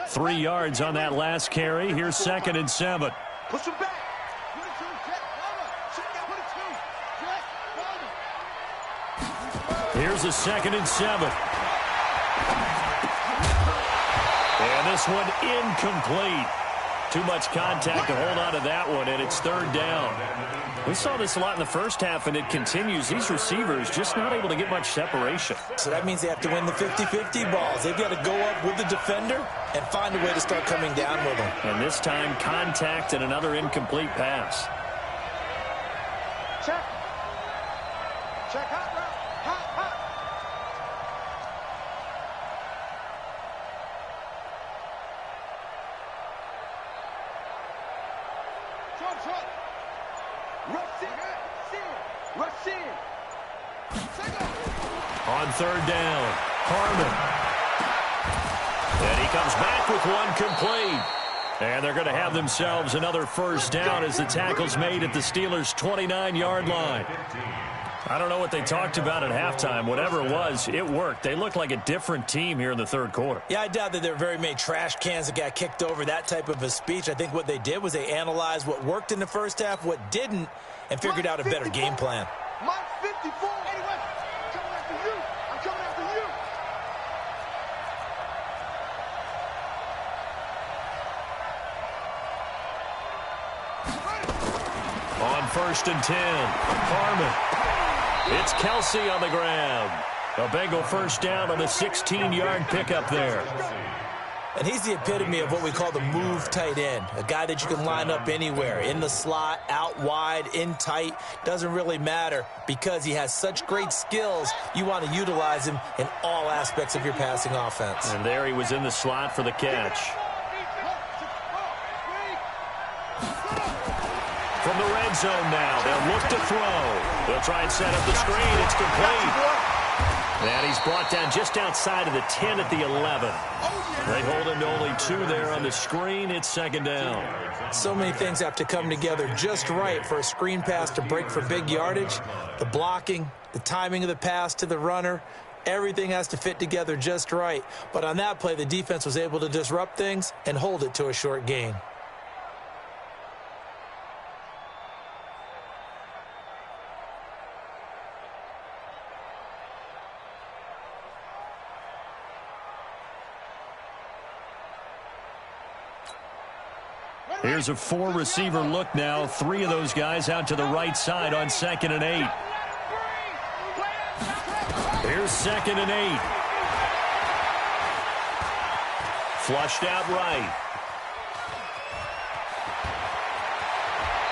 3 yards on that last carry. Here's 2nd and 7. Push him back. Here's a 2nd and 7. And this one incomplete. Too much contact to hold on to that one, and it's 3rd down. We saw this a lot in the first half, and it continues. These receivers just not able to get much separation. So that means they have to win the 50-50 balls. They've got to go up with the defender and find a way to start coming down with them. And this time, contact and another incomplete pass. Check. Check hot route. Hot. Short. Rush in. On 3rd down, Harmon. And he comes back with one complete. And they're going to have themselves another 1st down as the tackle's made at the Steelers' 29-yard line. I don't know what they talked about at halftime. Whatever it was, it worked. They looked like a different team here in the 3rd quarter. Yeah, I doubt that there were very many trash cans that got kicked over, that type of a speech. I think what they did was they analyzed what worked in the first half, what didn't, and figured out a better game plan. Mike 54. Anyway, coming after you. I'm coming after you. On 1st and 10, Harmon. It's Kelsey on the ground. A Bengal 1st down on the 16-yard pickup there. And he's the epitome of what we call the move tight end, a guy that you can line up anywhere, in the slot, out wide, in tight, doesn't really matter because he has such great skills. You want to utilize him in all aspects of your passing offense. And there he was in the slot for the catch. From the red zone now, they'll look to throw. They'll try and set up the screen. It's complete. And he's brought down just outside of the 10 at the 11. They hold him to only 2 there on the screen. It's 2nd down. So many things have to come together just right for a screen pass to break for big yardage. The blocking, the timing of the pass to the runner, everything has to fit together just right. But on that play, the defense was able to disrupt things and hold it to a short gain. Here's a 4-receiver look now. 3 of those guys out to the right side on 2nd and 8. Here's 2nd and 8. Flushed out right.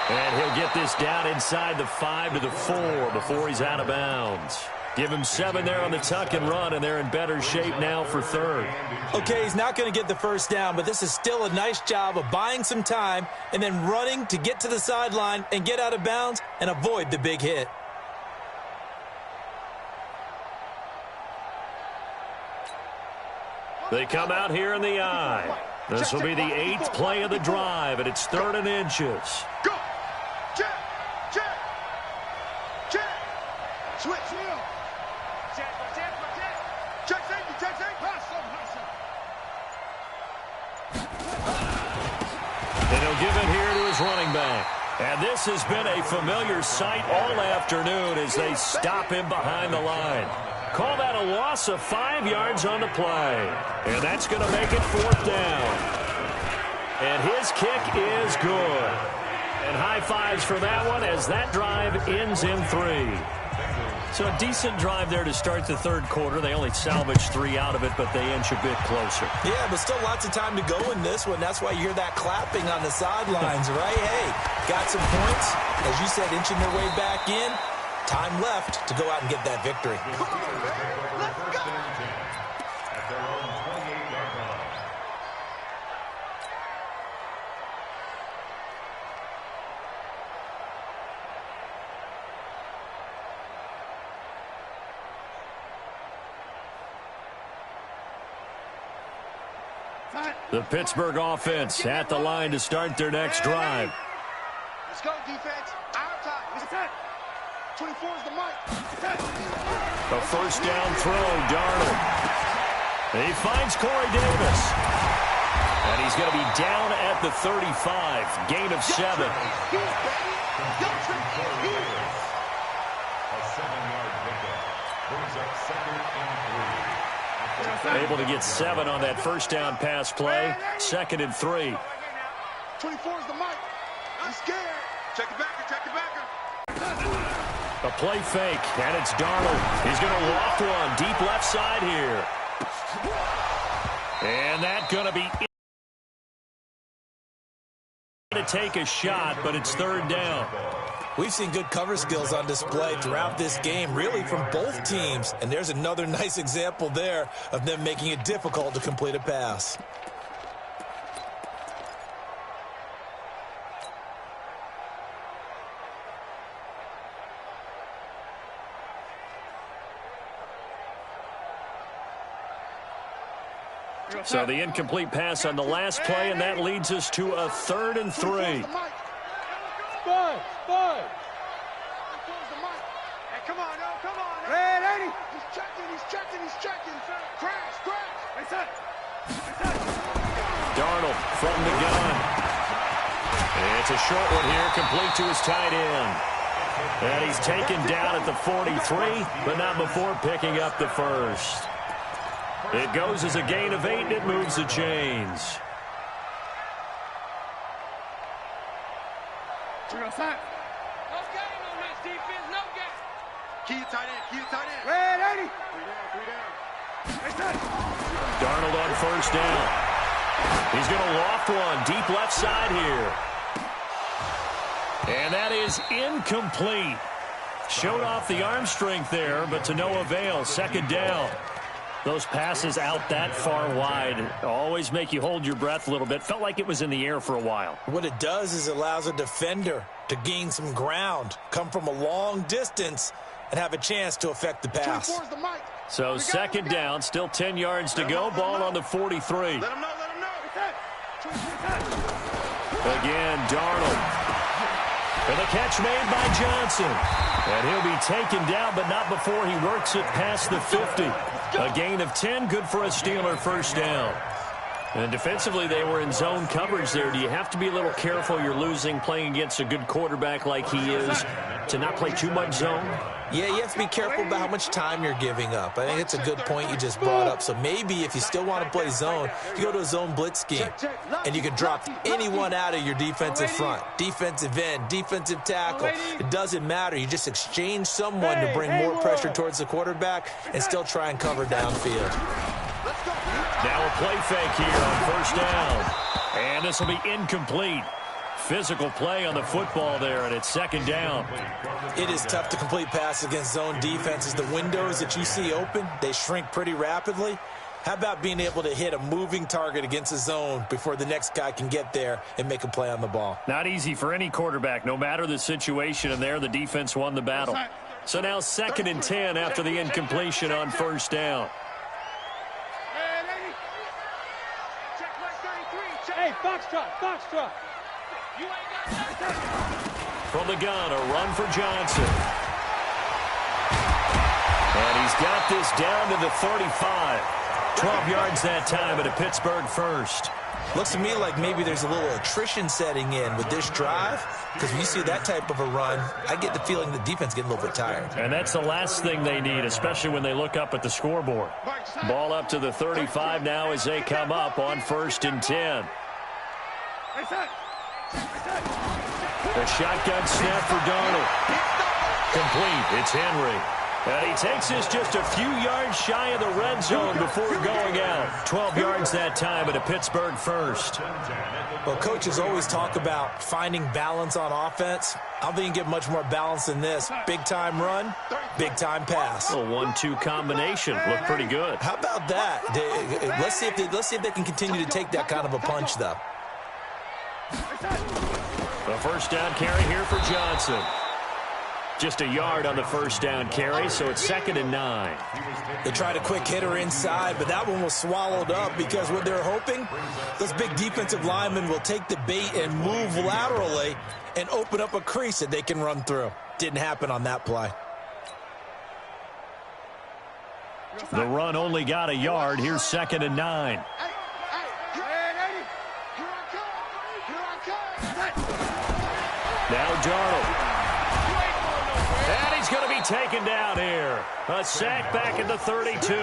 And he'll get this down inside the 5 to the 4 before he's out of bounds. Give him 7 there on the tuck and run, and they're in better shape now for 3rd. Okay, he's not going to get the 1st down, but this is still a nice job of buying some time and then running to get to the sideline and get out of bounds and avoid the big hit. They come out here in the I. This will be the 8th play of the drive, and it's 3rd and inches. Go. Check. Switch. Check safety. And he'll give it here to his running back. And this has been a familiar sight all afternoon as they stop him behind the line. Call that a loss of 5 yards on the play. And that's going to make it 4th down. And his kick is good. And high fives for that one as that drive ends in 3. So a decent drive there to start the 3rd quarter. They only salvaged 3 out of it, but they inch a bit closer. Yeah, but still lots of time to go in this one. That's why you hear that clapping on the sidelines, right? Hey, got some points. As you said, inching their way back in. Time left to go out and get that victory. Come on, man. Let's go. The Pittsburgh offense at the line to start their next drive. Let's go, defense. Our time. It's 24 is the mic. A 1st down throw, Darnold. He finds Corey Davis. And he's going to be down at the 35. Gain of 7. Able to get 7 on that first down pass play. 2nd and 3. 24 is the mic. I'm scared. Check the backer, check the backer. A play fake, and it's Darnold. He's going to loft one deep left side here. And that's going to be to take a shot, but it's 3rd down. We've seen good cover skills on display throughout this game, really from both teams. And there's another nice example there of them making it difficult to complete a pass. So the incomplete pass on the last play, and that leads us to a 3rd and 3. Spud. Hey, come on, no, come on. Red 80. He's checking. Crash. Darnold from the gun. It's a short one here, complete to his tight end. And he's taken down at the 43, but not before picking up the first. It goes as a gain of 8, and it moves the chains. No game on this defense, no game. Key to tight end. Red 80. 3 down. Darnold on first down. He's going to loft one deep left side here. And that is incomplete. Showed off the arm strength there, but to no avail. 2nd down. Those passes out that far wide always make you hold your breath a little bit. Felt like it was in the air for a while. What it does is it allows a defender to gain some ground, come from a long distance, and have a chance to affect the pass. So 2nd down, still 10 yards to go. Ball on the 43. Let him know. Again, Darnold. And the catch made by Johnson. And he'll be taken down, but not before he works it past the 50. A gain of 10, good for a Steeler first down. And defensively, they were in zone coverage there. Do you have to be a little careful you're losing playing against a good quarterback like he is to not play too much zone? Yeah, you have to be careful about how much time you're giving up. I think it's a good point you just brought up. So maybe if you still want to play zone, you go to a zone blitz scheme, and you can drop anyone out of your defensive front, defensive end, defensive tackle. It doesn't matter. You just exchange someone to bring more pressure towards the quarterback and still try and cover downfield. Now a play fake here on first down. And this will be incomplete. Physical play on the football there, and it's 2nd down. It is tough to complete passes against zone defenses. The windows that you see open, they shrink pretty rapidly. How about being able to hit a moving target against a zone before the next guy can get there and make a play on the ball? Not easy for any quarterback, no matter the situation, and there the defense won the battle. So now 2nd and 10 after the incompletion on first down. Hey, Foxtrot. From the gun, a run for Johnson. And he's got this down to the 35. 12 yards that time at a Pittsburgh first. Looks to me like maybe there's a little attrition setting in with this drive, because when you see that type of a run, I get the feeling the defense getting a little bit tired. And that's the last thing they need, especially when they look up at the scoreboard. Ball up to the 35 now as they come up on 1st and 10. The shotgun snap for Darnold. Complete. It's Henry. And he takes this just a few yards shy of the red zone before going out. 12 yards that time at a Pittsburgh first. Well, coaches always talk about finding balance on offense. I don't think you can get much more balance than this. Big-time run, big-time pass. A 1-2 combination. Looked pretty good. How about that? Let's see if they can continue to take that kind of a punch, though. The first down carry here for Johnson. Just a yard on the first down carry, so it's 2nd and 9. They tried a quick hitter inside, but that one was swallowed up because what they're hoping, those big defensive linemen will take the bait and move laterally and open up a crease that they can run through. Didn't happen on that play. The run only got a yard. Here's 2nd and 9. Now Darnold. And he's going to be taken down here. A sack back at the 32.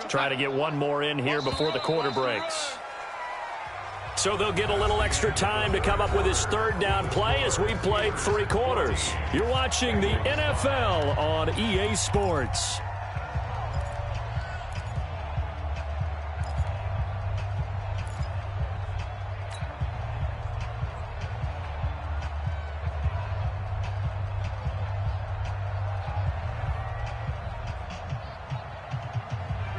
Trying to get one more in here before the quarter breaks. So they'll get a little extra time to come up with his third down play as we played 3 quarters. You're watching the NFL on EA Sports.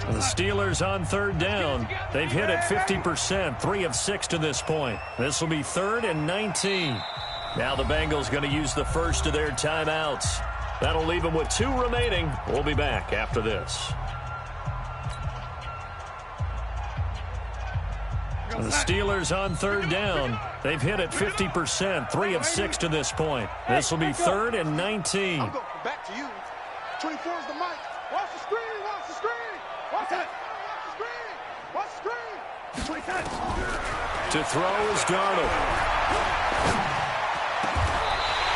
The Steelers on third down. They've hit it 50%, 3 of 6 to this point. This will be 3rd and 19. Now the Bengals going to use the first of their timeouts. That'll leave them with 2 remaining. We'll be back after this. The Steelers on third down. They've hit it 50%, 3 of 6 to this point. This will be 3rd and 19. I'll go back to you. 24 is the mic. Watch the screen. Watch the screen. Watch it. Watch the screen. Watch the screen. 20. To throw is Darnold.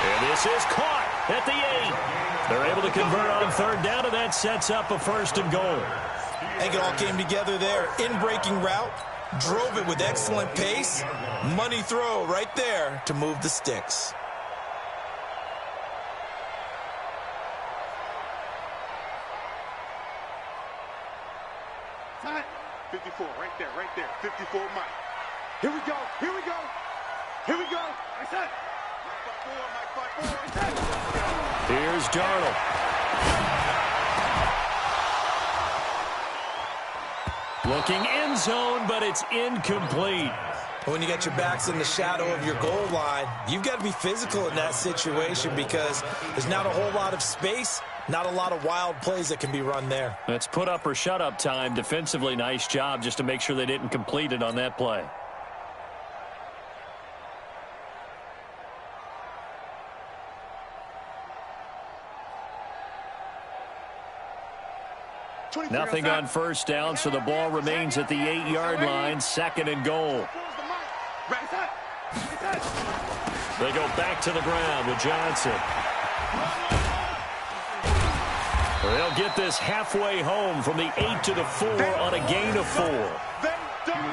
And this is caught at the 8. They're able to convert on third down, and that sets up a 1st and goal. I think it all came together there. In-breaking route, drove it with excellent pace. Money throw right there to move the sticks. Time. 54, right there. 54, Mike. Here we go. Here we go. I said. Mike 4. Here's Darnold. Looking end zone, but it's incomplete. When you got your backs in the shadow of your goal line, you've got to be physical in that situation because there's not a whole lot of space, not a lot of wild plays that can be run there. That's put up or shut up time. Defensively, nice job just to make sure they didn't complete it on that play. Nothing on first down, so the ball remains at the 8-yard line. 2nd and goal. They go back to the ground with Johnson. They'll get this halfway home from the 8 to the 4 on a gain of 4.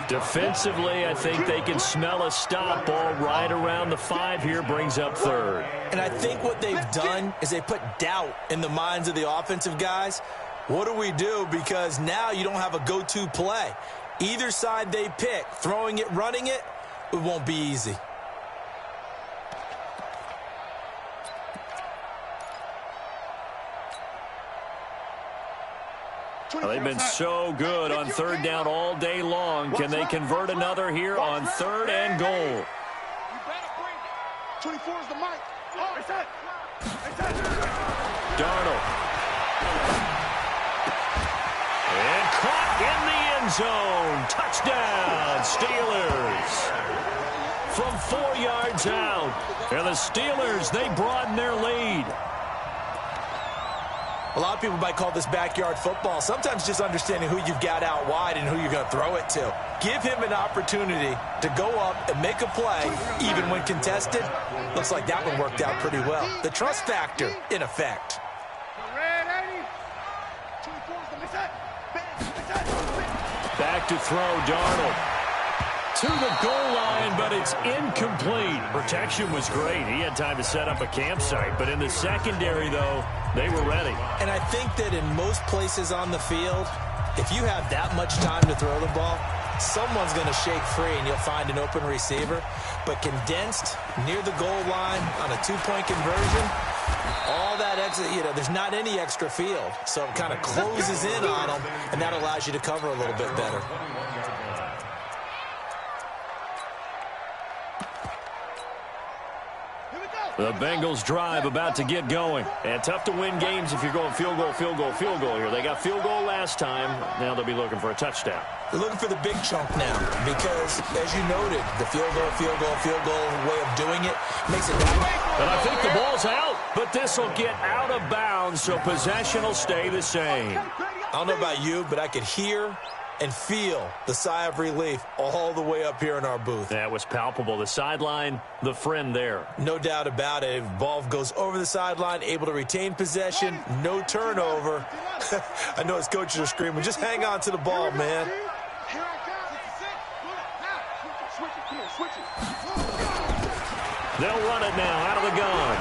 Defensively, I think they can smell a stop. Ball right around the 5 here, brings up 3rd. And I think what they've done is they put doubt in the minds of the offensive guys. What do we do? Because now you don't have a go-to play. Either side they pick, throwing it, running it, it won't be easy. They've been so good on third down all day long. Can they convert another here on 3rd and goal? You better bring it. 24 is the mic. Oh, it's that. Darnold. And caught in the end zone. Touchdown, Steelers. From 4 yards out. And the Steelers, they broaden their lead. A lot of people might call this backyard football. Sometimes just understanding who you've got out wide and who you're going to throw it to. Give him an opportunity to go up and make a play, even when contested. Looks like that one worked out pretty well. The trust factor in effect. Back to throw, Darnold. To the goal line, but it's incomplete. Protection was great. He had time to set up a campsite. But in the secondary, though, they were ready. And I think that in most places on the field, if you have that much time to throw the ball, someone's going to shake free and you'll find an open receiver. But condensed near the goal line on a 2-point conversion, all that extra, there's not any extra field. So it kind of closes in on them, and that allows you to cover a little bit better. The Bengals drive about to get going. And tough to win games if you're going field goal here. They got field goal last time. Now they'll be looking for a touchdown. They're looking for the big chunk now because, as you noted, the field goal way of doing it makes it that way. And I think the ball's out. but this will get out of bounds, so possession will stay the same. I don't know about you, but I could hear and feel the sigh of relief all the way up here in our booth. That was palpable. The sideline, the friend there. No doubt about it. Ball goes over the sideline, able to retain possession, no turnover. I know his coaches are screaming, just hang on to the ball, man. They'll run it now out of the gun.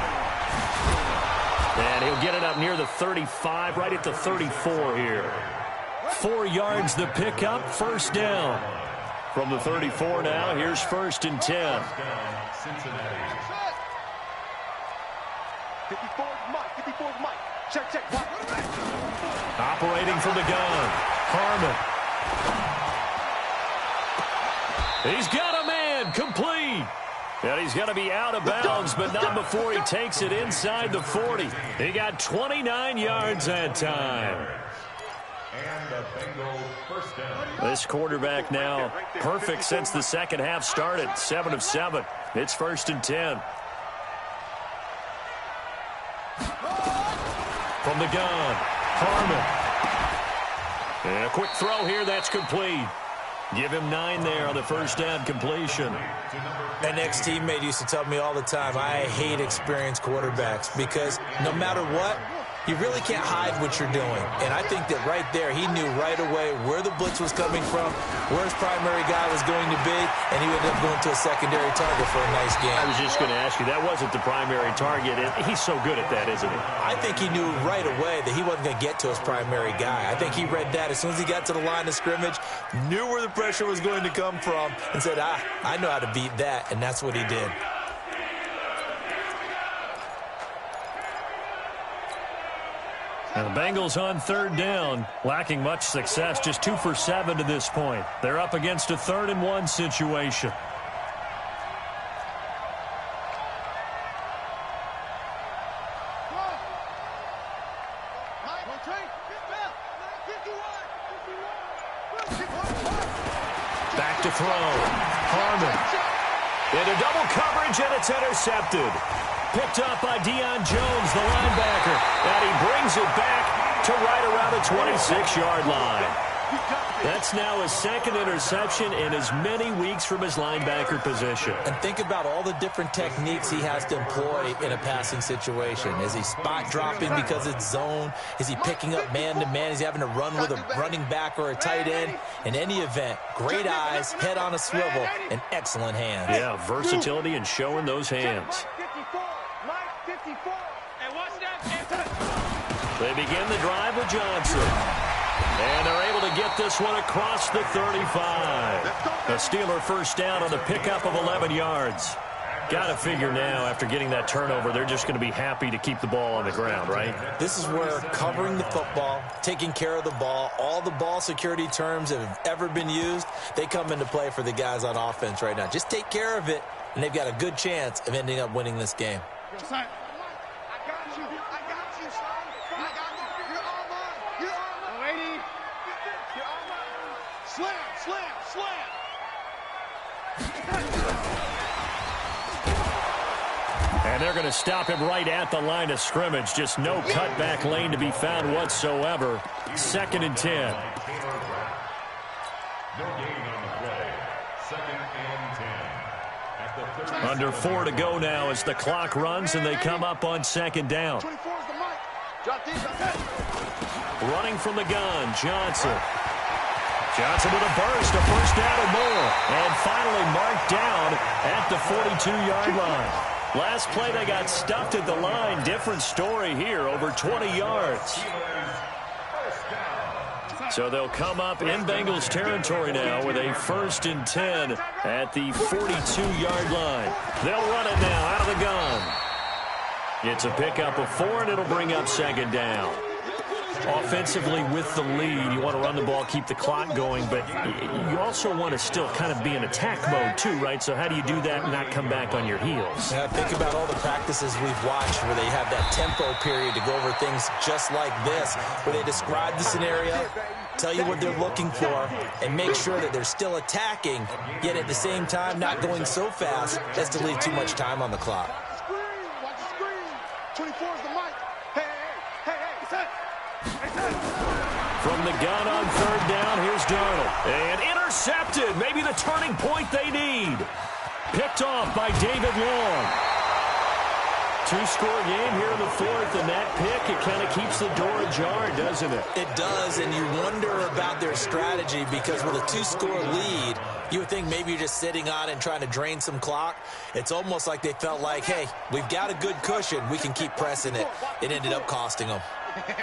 And he'll get it up near the 35, right at the 34 here. 4 yards the pickup, first down. From the 34 now, here's 1st and 10. 54's Mike. Check. Operating from the gun, Harmon. He's got a man, complete. And he's going to be out of bounds, but not before he takes it inside the 40. He got 29 yards that time. And the Bengals first down. This quarterback now perfect since the second half started. 7 of 7. It's 1st and 10. From the gun, Harmon. And a quick throw here, that's complete. Give him 9 there on the first down completion. An ex-teammate used to tell me all the time, I hate experienced quarterbacks because no matter what, you really can't hide what you're doing. And I think that right there, he knew right away where the blitz was coming from, where his primary guy was going to be, and he ended up going to a secondary target for a nice game. I was just going to ask you, that wasn't the primary target. He's so good at that, isn't he? I think he knew right away that he wasn't going to get to his primary guy. I think he read that as soon as he got to the line of scrimmage, knew where the pressure was going to come from, and said, I know how to beat that, and that's what he did. And the Bengals on 3rd down, lacking much success, just 2 for 7 to this point. They're up against a 3rd and 1 situation. Back to throw. Harmon. Into double coverage, and it's intercepted. Picked up by Deion Jones, the linebacker. And he brings it back to right around the 26-yard line. That's now his 2nd interception in as many weeks from his linebacker position. And think about all the different techniques he has to employ in a passing situation. Is he spot dropping because it's zone? Is he picking up man-to-man? Is he having to run with a running back or a tight end? In any event, great eyes, head on a swivel, and excellent hands. Yeah, versatility and showing those hands. They begin the drive with Johnson. And they're able to get this one across the 35. A Steeler first down on the pickup of 11 yards. Got to figure now, after getting that turnover, they're just going to be happy to keep the ball on the ground, right? This is where covering the football, taking care of the ball, all the ball security terms that have ever been used, they come into play for the guys on offense right now. Just take care of it, and they've got a good chance of ending up winning this game. And they're going to stop him right at the line of scrimmage. Just no cutback lane to be found whatsoever. 2nd and 10. No gain on the play. 2nd and 10. Under 4 to go now as the clock runs and they come up on 2nd down. Running from the gun, Johnson. Johnson with a burst, a first down or more. And finally marked down at the 42-yard line. Last play they got stuffed at the line. Different story here, over 20 yards. So they'll come up in Bengals territory now with a 1st and 10 at the 42-yard line. They'll run it now out of the gun. It's a pickup of 4, and it'll bring up 2nd down. Offensively with the lead, you want to run the ball, keep the clock going, but you also want to still kind of be in attack mode too, right? So how do you do that and not come back on your heels? Yeah, think about all the practices we've watched where they have that tempo period to go over things just like this, where they describe the scenario, tell you what they're looking for, and make sure that they're still attacking, yet at the same time not going so fast as to leave too much time on the clock. 24 is the mic. Hey. From the gun on third down, here's Darnold. And intercepted. Maybe the turning point they need. Picked off by David Long. Two-score game here in the fourth, and that pick, it kind of keeps the door ajar, doesn't it? It does, and you wonder about their strategy because with a two-score lead, you would think maybe you're just sitting on it and trying to drain some clock. It's almost like they felt like, hey, we've got a good cushion. We can keep pressing it. It ended up costing them.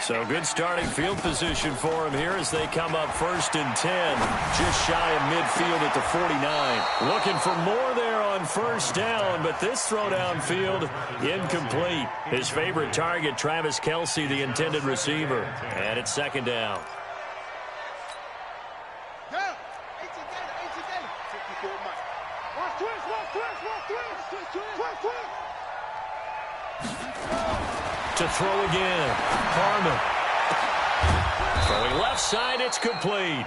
So good starting field position for him here as they come up 1st and 10. Just shy of midfield at the 49. Looking for more there on 1st down, but this throw downfield incomplete. His favorite target, Travis Kelce, the intended receiver. And it's 2nd down. To throw again. Harmon. Throwing left side, it's complete.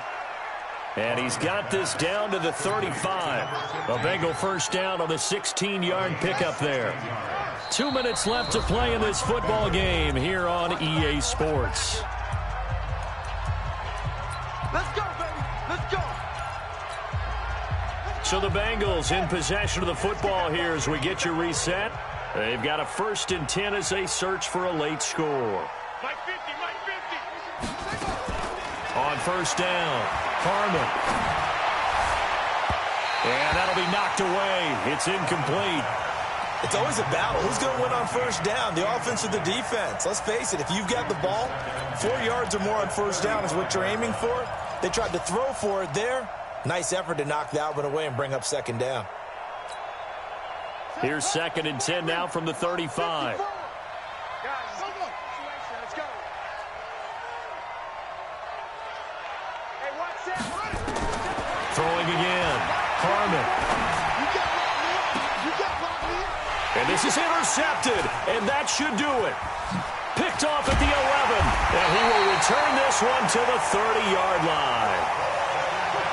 And he's got this down to the 35. A Bengal 1st down on the 16-yard pickup there. 2 minutes left to play in this football game here on EA Sports. Let's go, baby. Let's go. So the Bengals in possession of the football here as we get you reset. They've got a 1st and 10 as they search for a late score. Mike 50. On 1st down, Harmon. And that'll be knocked away. It's incomplete. It's always a battle. Who's going to win on 1st down, the offense or the defense? Let's face it, if you've got the ball, 4 yards or more on 1st down is what you're aiming for. They tried to throw for it there. Nice effort to knock that one away and bring up 2nd down. Here's 2nd and 10 now from the 35. Throwing again. Harmon. And this is intercepted, and that should do it. Picked off at the 11, and he will return this one to the 30-yard line.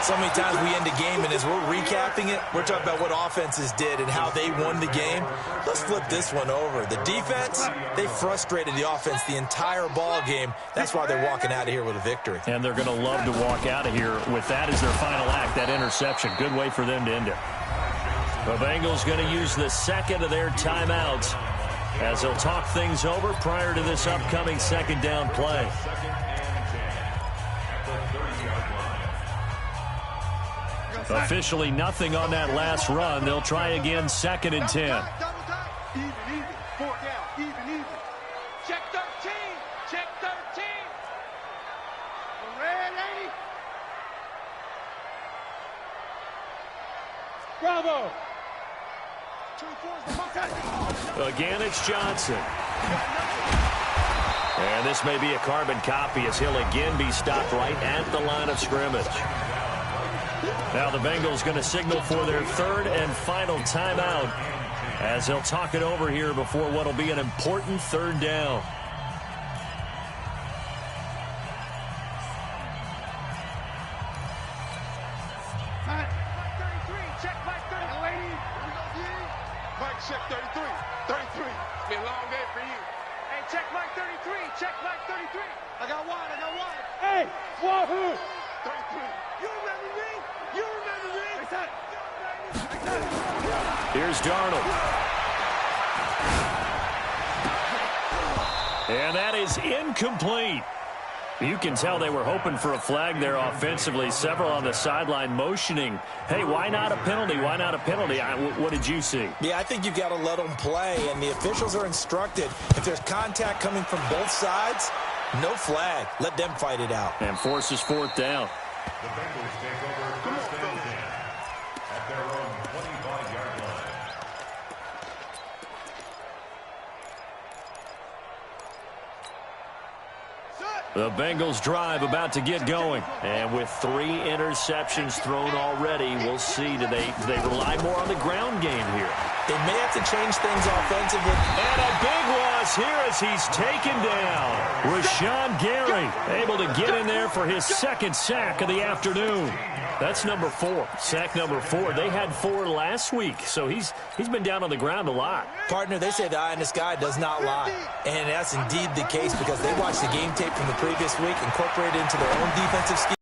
So many times we end a game, and as we're recapping it, we're talking about what offenses did and how they won the game. Let's flip this one over. The defense, they frustrated the offense the entire ball game. That's why they're walking out of here with a victory. And they're going to love to walk out of here with that as their final act, that interception. Good way for them to end it. The Bengals going to use the 2nd of their timeouts as they'll talk things over prior to this upcoming 2nd down play. Officially nothing on that last run. They'll try again 2nd and 10. Even. 4 down. Even. Check 13. Check 13. Red 80. Bravo. Again, it's Johnson. And this may be a carbon copy as he'll again be stopped right at the line of scrimmage. Now the Bengals going to signal for their 3rd and final timeout as they'll talk it over here before what will be an important 3rd down. Check Mike 33. 33. It's been a long day for you. Hey, check Mike 33. Check Mike 33. I got one. Hey, Wahoo. 33. You remember me? Here's Darnold. And that is incomplete. You can tell they were hoping for a flag there offensively. Several on the sideline motioning, hey, why not a penalty? Why not a penalty? What did you see? Yeah, I think you've got to let them play, and the officials are instructed. If there's contact coming from both sides, no flag. Let them fight it out. And forces 4th down. The Bengals take over 1st and 10 at their own 25-yard line. The Bengals drive about to get going. And with 3 interceptions thrown already, we'll see. Do they rely more on the ground game here? They may have to change things offensively. And a big loss here as he's taken down. Rashawn Gary able to get in there there for his second sack of the afternoon. That's number 4. Sack number 4. They had 4 last week, so he's been down on the ground a lot. Partner, they say the eye in the sky does not lie. And that's indeed the case because they watched the game tape from the previous week, incorporated into their own defensive scheme.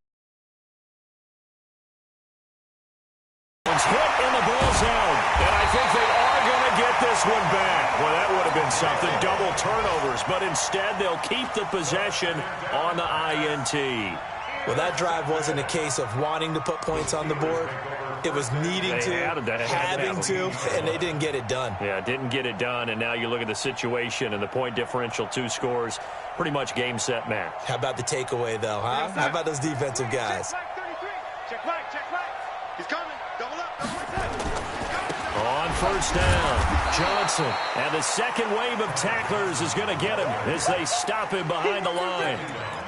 Hit and the ball's out. And I think they are going to get this one back. Well, that would have been something. Double turnovers. But instead, they'll keep the possession on the INT. Well, that drive wasn't a case of wanting to put points on the board. It was needing to, having to, and they didn't get it done. Yeah, didn't get it done, and now you look at the situation and the point differential, 2 scores, pretty much game, set, match. How about the takeaway, though, huh? How about those defensive guys? Check right, check right. He's coming. Double up. On first down, Johnson. And the second wave of tacklers is going to get him as they stop him behind the line.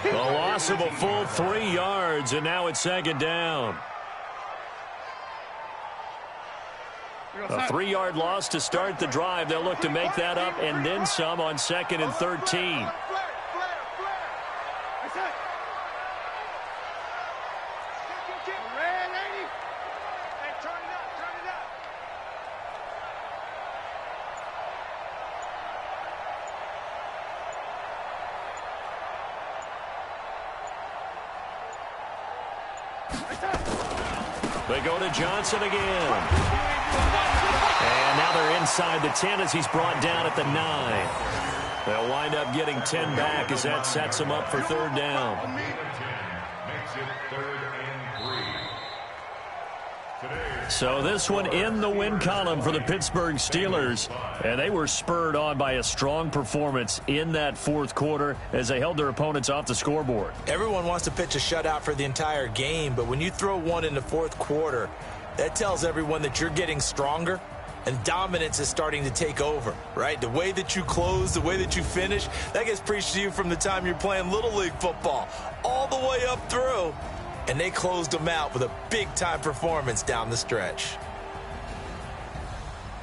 The loss of a full 3 yards, and now it's second down. A 3-yard loss to start the drive. They'll look to make that up and then some on 2nd and 13. They go to Johnson again. And now they're inside the 10 as he's brought down at the 9. They'll wind up getting 10 back as that sets them up for third down. Makes it 3rd and 3. So this one in the win column for the Pittsburgh Steelers. And they were spurred on by a strong performance in that fourth quarter as they held their opponents off the scoreboard. Everyone wants to pitch a shutout for the entire game, but when you throw one in the fourth quarter, that tells everyone that you're getting stronger and dominance is starting to take over, right? The way that you close, the way that you finish, that gets preached to you from the time you're playing Little League football all the way up through. And they closed them out with a big-time performance down the stretch.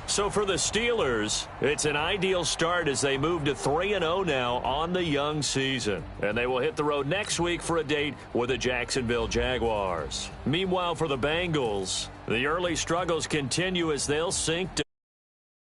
So for the Steelers, it's an ideal start as they move to 3-0 now on the young season. And they will hit the road next week for a date with the Jacksonville Jaguars. Meanwhile, for the Bengals, the early struggles continue as they'll sink to